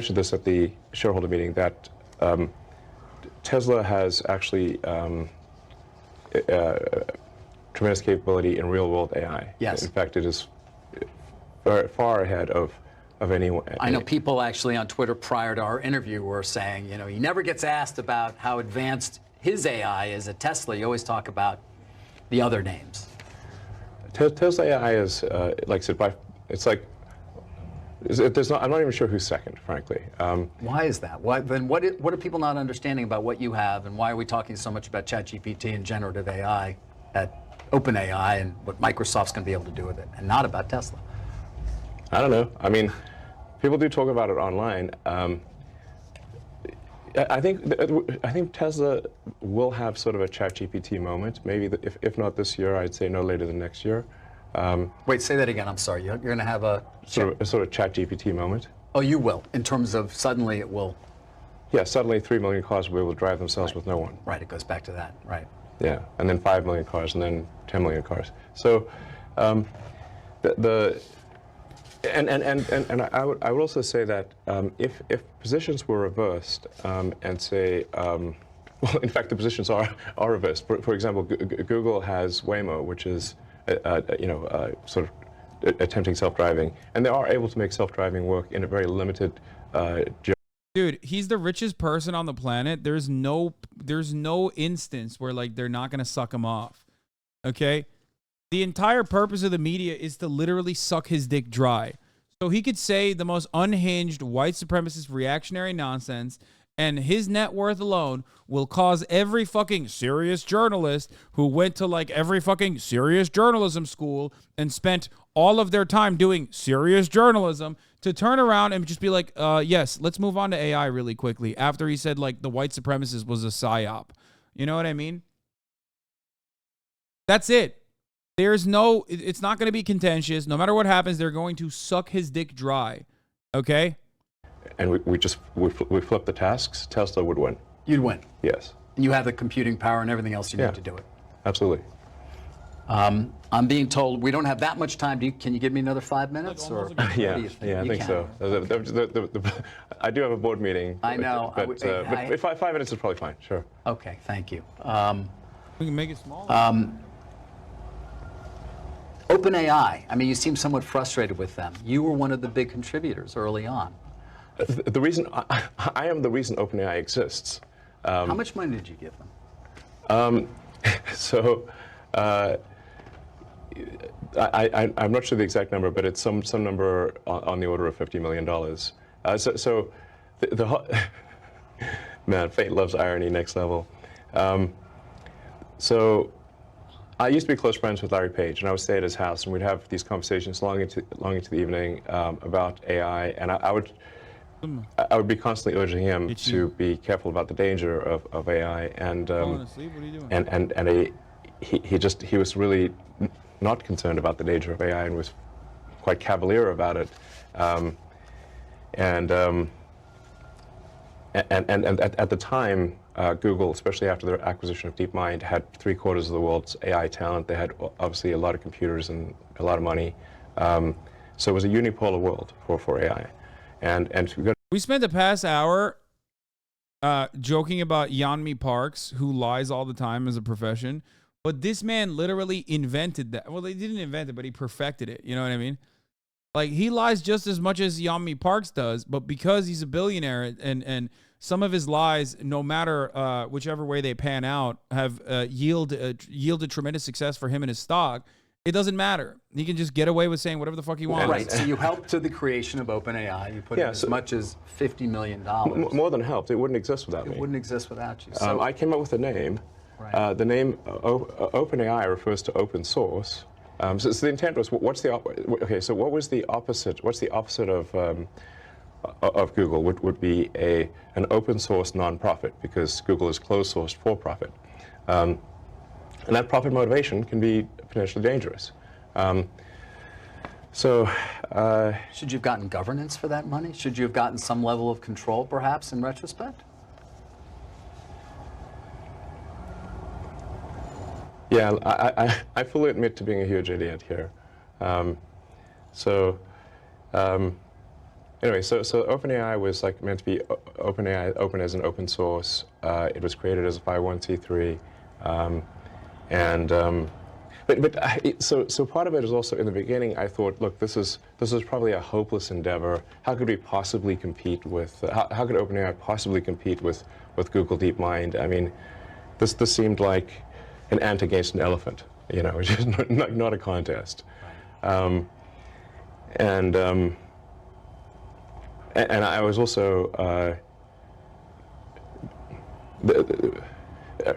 mentioned this at the shareholder meeting that Tesla has actually tremendous capability in real-world AI. Yes. In fact, it is far ahead of anyone. I know people actually on Twitter prior to our interview were saying, you know, he never gets asked about how advanced his AI is at Tesla. You always talk about the other names. Tesla AI is, like I said, it's like, I'm not even sure who's second, frankly. Why is that? Then what are people not understanding about what you have, and why are we talking so much about ChatGPT and generative AI at OpenAI and what Microsoft's going to be able to do with it, and not about Tesla? I don't know. I mean, people do talk about it online. I think Tesla will have sort of a ChatGPT moment. Maybe if not this year, I'd say no later than next year. Wait, say that again. I'm sorry. You're going to have a sort of ChatGPT moment. Oh, you will. In terms of suddenly it will. Yeah, suddenly 3 million cars will be able to drive themselves with no one. Right. It goes back to that. Right. Yeah, and then 5 million cars, and then 10 million cars. So, and I would also say that if positions were reversed and say, well, in fact, the positions are reversed. For example, Google has Waymo, which is sort of attempting self-driving, and they are able to make self-driving work in a very limited. Dude, he's the richest person on the planet. There's no instance where like they're not gonna suck him off. Okay. The entire purpose of the media is to literally suck his dick dry. So he could say the most unhinged white supremacist reactionary nonsense, and his net worth alone will cause every fucking serious journalist who went to like every fucking serious journalism school and spent all of their time doing serious journalism to turn around and just be like, yes, let's move on to AI really quickly, after he said like the white supremacist was a psyop. You know what I mean? That's it. There's no, it's not going to be contentious. No matter what happens, they're going to suck his dick dry. Okay? And we flip the tasks, Tesla would win. You'd win. Yes. And you have the computing power and everything else you need to do it. Absolutely. I'm being told we don't have that much time. Can you give me another 5 minutes? Or yeah, I think so. I do have a board meeting. I know. But 5 minutes is probably fine, sure. Okay, thank you. We can make it smaller. OpenAI, I mean, you seem somewhat frustrated with them. You were one of the big contributors early on. The reason, I am the reason OpenAI exists. How much money did you give them? I'm not sure the exact number, but it's some number on the order of $50 million. Man, fate loves irony, next level. So I used to be close friends with Larry Page, and I would stay at his house, and we'd have these conversations long into the evening about AI, and I would be constantly urging him to be careful about the danger of AI, and he was really not concerned about the danger of AI and was quite cavalier about it, and at the time, Google, especially after their acquisition of DeepMind, had 3/4 of the world's AI talent. They had obviously a lot of computers and a lot of money. So it was a unipolar world for AI. We spent the past hour joking about Yeonmi Parks, who lies all the time as a profession. But this man literally invented that. Well, he didn't invent it, but he perfected it. You know what I mean? Like, he lies just as much as Yeonmi Parks does, but because he's a billionaire and some of his lies, no matter whichever way they pan out, have yielded tremendous success for him and his stock, it doesn't matter. He can just get away with saying whatever the fuck he wants. Right, so you helped to the creation of OpenAI. You put in as much as $50 million. More than helped. It wouldn't exist without me. It wouldn't exist without you. So I came up with a name. Right. The name OpenAI refers to open source. So the intent was, what's the so what was the opposite? What's the opposite of Google? Would be an open source nonprofit, because Google is closed source for profit, and that profit motivation can be potentially dangerous. Should you have gotten governance for that money? Should you have gotten some level of control, perhaps, in retrospect? Yeah, I fully admit to being a huge idiot here. Anyway, so OpenAI was like meant to be OpenAI, open as an open source. It was created as a 501c3, and so part of it is also in the beginning. I thought, look, this is probably a hopeless endeavor. How could we possibly compete with? How could OpenAI possibly compete with Google DeepMind? I mean, this seemed like an ant against an elephant. You know, which is not a contest. And I was also, I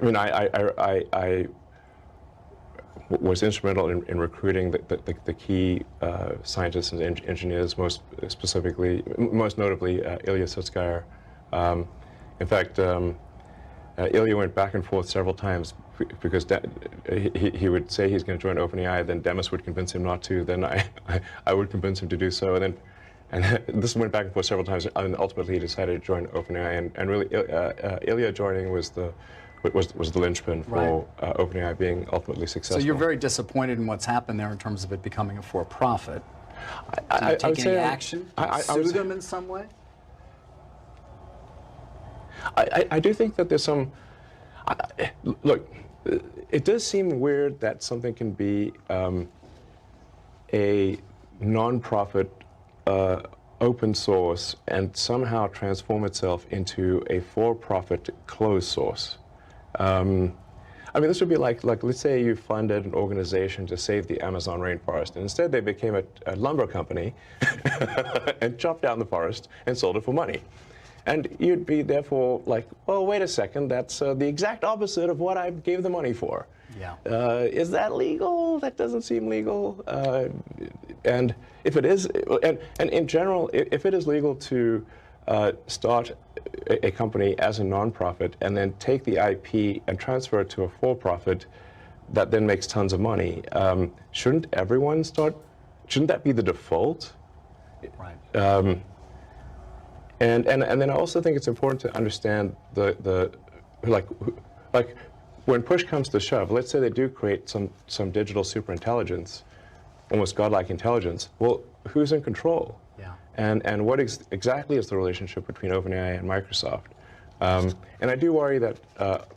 mean, I was instrumental in recruiting the key scientists and engineers, most notably Ilya Sutskever. In fact, Ilya went back and forth several times because he would say he's going to join OpenAI, then Demis would convince him not to, then I would convince him to do so, and this went back and forth several times, and ultimately he decided to join OpenAI, and really Ilya joining was the linchpin for OpenAI being ultimately successful. So you're very disappointed in what's happened there in terms of it becoming a for-profit. Did you take any action? Sue them in some way? I do think that there's some. Look, it does seem weird that something can be a non-profit, open source, and somehow transform itself into a for-profit closed source. I mean, this would be like let's say you funded an organization to save the Amazon rainforest, and instead they became a lumber company and chopped down the forest and sold it for money. And you'd be therefore like, well, wait a second, that's the exact opposite of what I gave the money for. Yeah. Is that legal? That doesn't seem legal. And if it is, and in general, if it is legal to start a company as a nonprofit and then take the IP and transfer it to a for-profit that then makes tons of money, shouldn't everyone start? Shouldn't that be the default? Right. And then I also think it's important to understand like when push comes to shove, let's say they do create some digital superintelligence, almost godlike intelligence. Well, who's in control? Yeah. And what exactly is the relationship between OpenAI and Microsoft? And I do worry that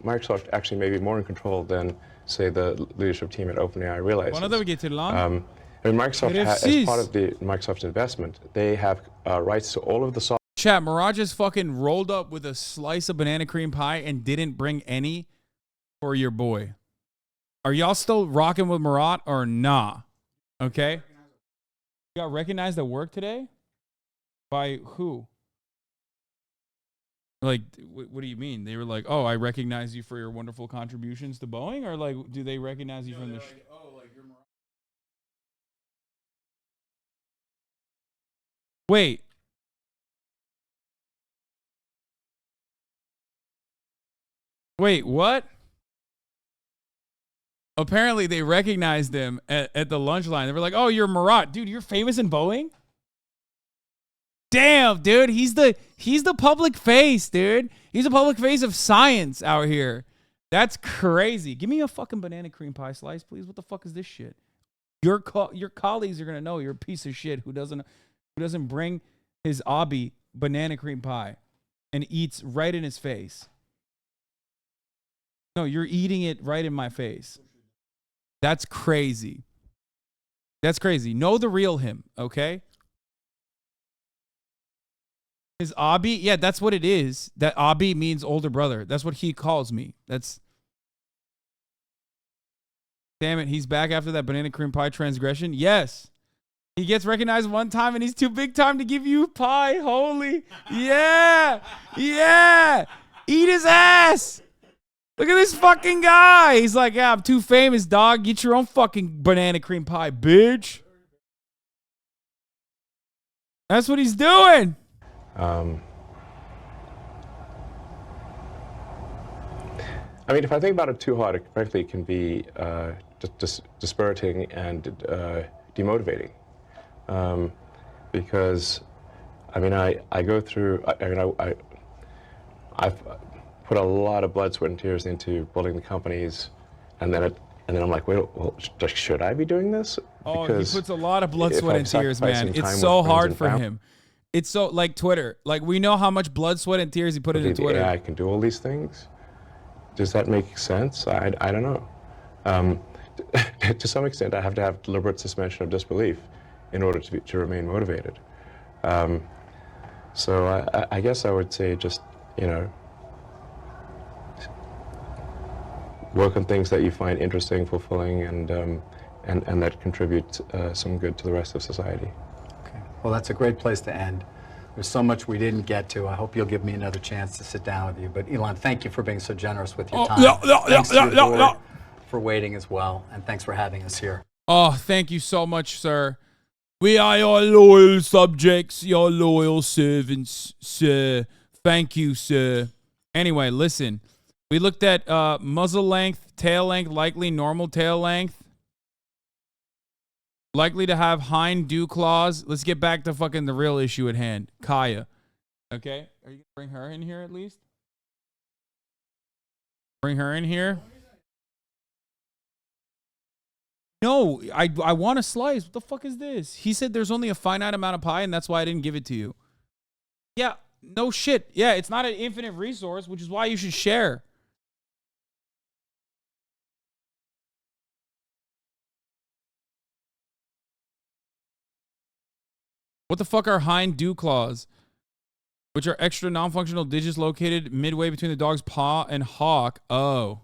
Microsoft actually may be more in control than, say, the leadership team at OpenAI realizes. One of them get too long. I mean, Microsoft, as part of the Microsoft's investment, they have rights to all of the software. Chat, Mirage just fucking rolled up with a slice of banana cream pie and didn't bring any for your boy. Are y'all still rocking with Marat or nah? Okay. You got recognized at work today? By who? Like, what do you mean? They were like, oh, I recognize you for your wonderful contributions to Boeing? Or like, do they recognize you from the... Like, oh, like you're Marat. Wait. Wait, what? Apparently, they recognized him at the lunch line. They were like, oh, you're Marat. Dude, you're famous in Boeing? Damn, dude. He's the public face, dude. He's the public face of science out here. That's crazy. Give me a fucking banana cream pie slice, please. What the fuck is this shit? Your colleagues are going to know you're a piece of shit who doesn't bring his Abi banana cream pie and eats right in his face. No, you're eating it right in my face. That's crazy. That's crazy. Know the real him, okay? His Abi, yeah, that's what it is. That Abi means older brother. That's what he calls me. That's... Damn it, he's back after that banana cream pie transgression? Yes. He gets recognized one time and he's too big time to give you pie. Holy. Yeah. Yeah. Eat his ass. Look at this fucking guy. He's like, yeah, I'm too famous, dog. Get your own fucking banana cream pie, bitch. That's what he's doing. I mean, if I think about it too hard, it frankly can be dispiriting and demotivating. Because, I mean, I go through, I've put a lot of blood, sweat, and tears into building the companies, and then I'm like, wait, well, should I be doing this? Oh, he puts a lot of blood, sweat, and tears, man. It's so hard for him. It's so like Twitter. Like we know how much blood, sweat, and tears he put into The Twitter. AI can do all these things. Does that make sense? I don't know. To some extent, I have to have deliberate suspension of disbelief in order to remain motivated. So I guess I would say just, you know, work on things that you find interesting, fulfilling, and that contribute some good to the rest of society. Okay. Well, that's a great place to end. There's so much we didn't get to. I hope you'll give me another chance to sit down with you. But Elon, thank you for being so generous with your time. Thanks to your board for waiting as well, and thanks for having us here. Oh, thank you so much, sir. We are your loyal subjects, your loyal servants, sir. Thank you, sir. Anyway, listen. We looked at muzzle length, tail length, likely normal tail length. Likely to have hind dew claws. Let's get back to fucking the real issue at hand. Kaya. Okay? Are you going to bring her in here at least? Bring her in here? No, I want a slice. What the fuck is this? He said there's only a finite amount of pie and that's why I didn't give it to you. Yeah, no shit. Yeah, it's not an infinite resource, which is why you should share. What the fuck are hind dew claws? Which are extra non-functional digits located midway between the dog's paw and hock. Oh.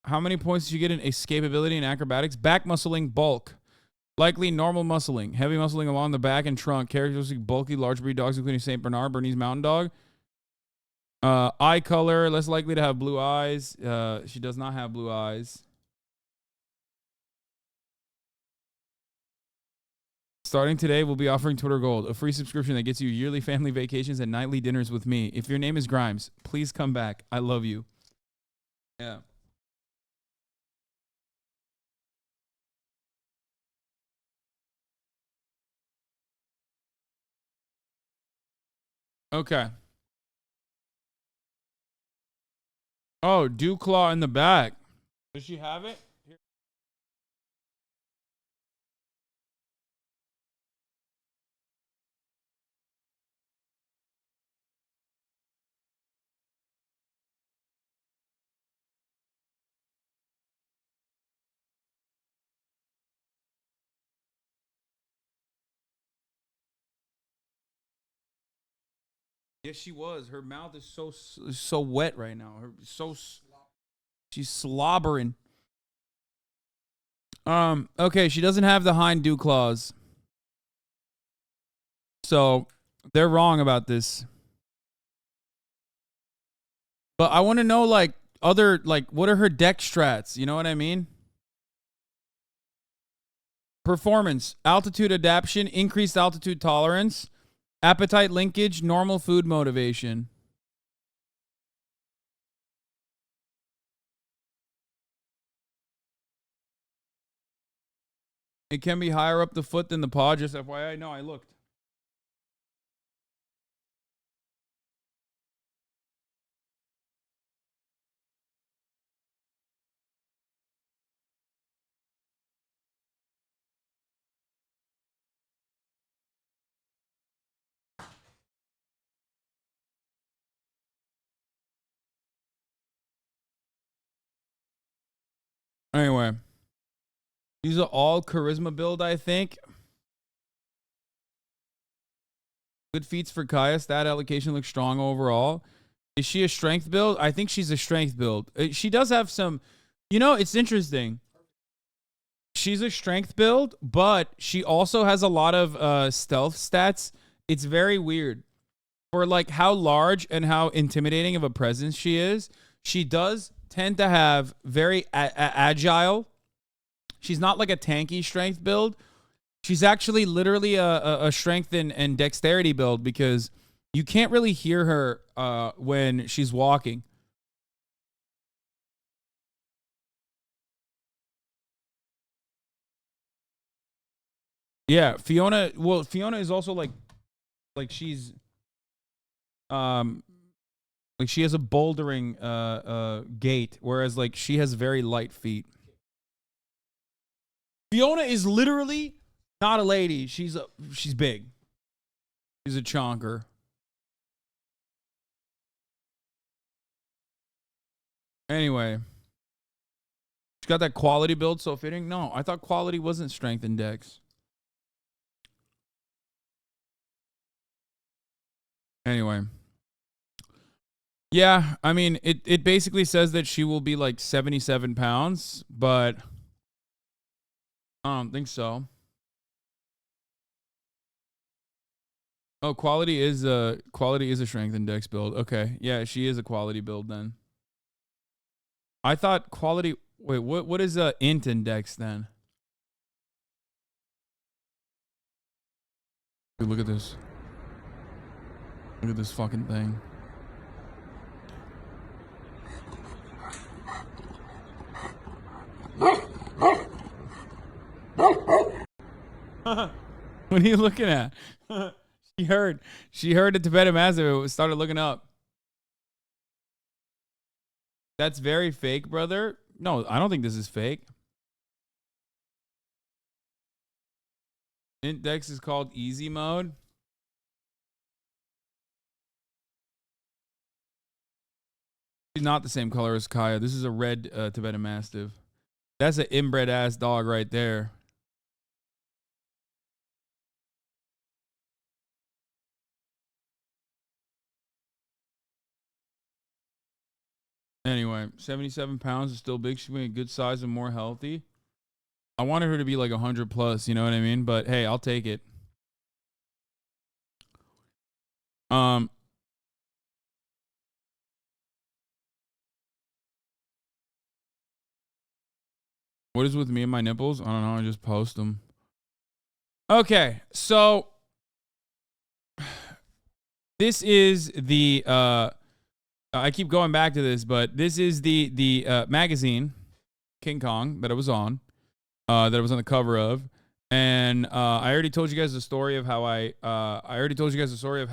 How many points did you get in escapability and acrobatics? Back muscling, bulk. Likely normal muscling. Heavy muscling along the back and trunk. Characteristic bulky large breed dogs, including St. Bernard, Bernese Mountain Dog. Eye color, less likely to have blue eyes. She does not have blue eyes. Starting today, we'll be offering Twitter Gold, a free subscription that gets you yearly family vacations and nightly dinners with me. If your name is Grimes, please come back. I love you. Yeah. Okay. Oh, dew claw in the back. Does she have it? Here. Yes, she was. Her mouth is so wet right now. She's slobbering. Okay, she doesn't have the hind dew claws. So they're wrong about this. But I want to know like what are her deck strats? You know what I mean? Performance, altitude adaptation, increased altitude tolerance, appetite linkage, normal food motivation. It can be higher up the foot than the paw, just FYI. No, I looked. Anyway, these are all charisma build, I think. Good feats for Kaya. Stat allocation looks strong overall. Is she a strength build? I think she's a strength build. She does have some, you know, it's interesting. She's a strength build, but she also has a lot of stealth stats. It's very weird. For like how large and how intimidating of a presence she is, she does tend to have very agile. She's not like a tanky strength build. She's actually literally a strength and dexterity build because you can't really hear her when she's walking. Yeah, Fiona. Well, Fiona is also like she's like she has a bouldering gait, whereas like she has very light feet. Fiona is literally not a lady. She's big. She's a chonker. Anyway. She's got that quality build so fitting. No, I thought quality wasn't strength index. Anyway. Yeah, I mean, it basically says that she will be like 77 pounds, but I don't think so. Oh, quality is a strength index build. Okay. Yeah, she is a quality build then. I thought quality. Wait, what is a int index then? Dude, look at this. Look at this fucking thing. What are you looking at? She heard the Tibetan Mastiff started looking up. That's very fake, brother. No, I don't think this is fake. Index is called easy mode. She's not the same color as Kaya. This is a red Tibetan Mastiff. That's an inbred ass dog right there. Anyway, 77 pounds is still big. She's being a good size and more healthy. I wanted her to be like 100 plus, you know what I mean? But hey, I'll take it. What is with me and my nipples? I don't know. I just post them. Okay, so this is the I keep going back to this, but this is the magazine King Kong that I was on, that I was on the cover of, and I already told you guys the story of how I already told you guys the story of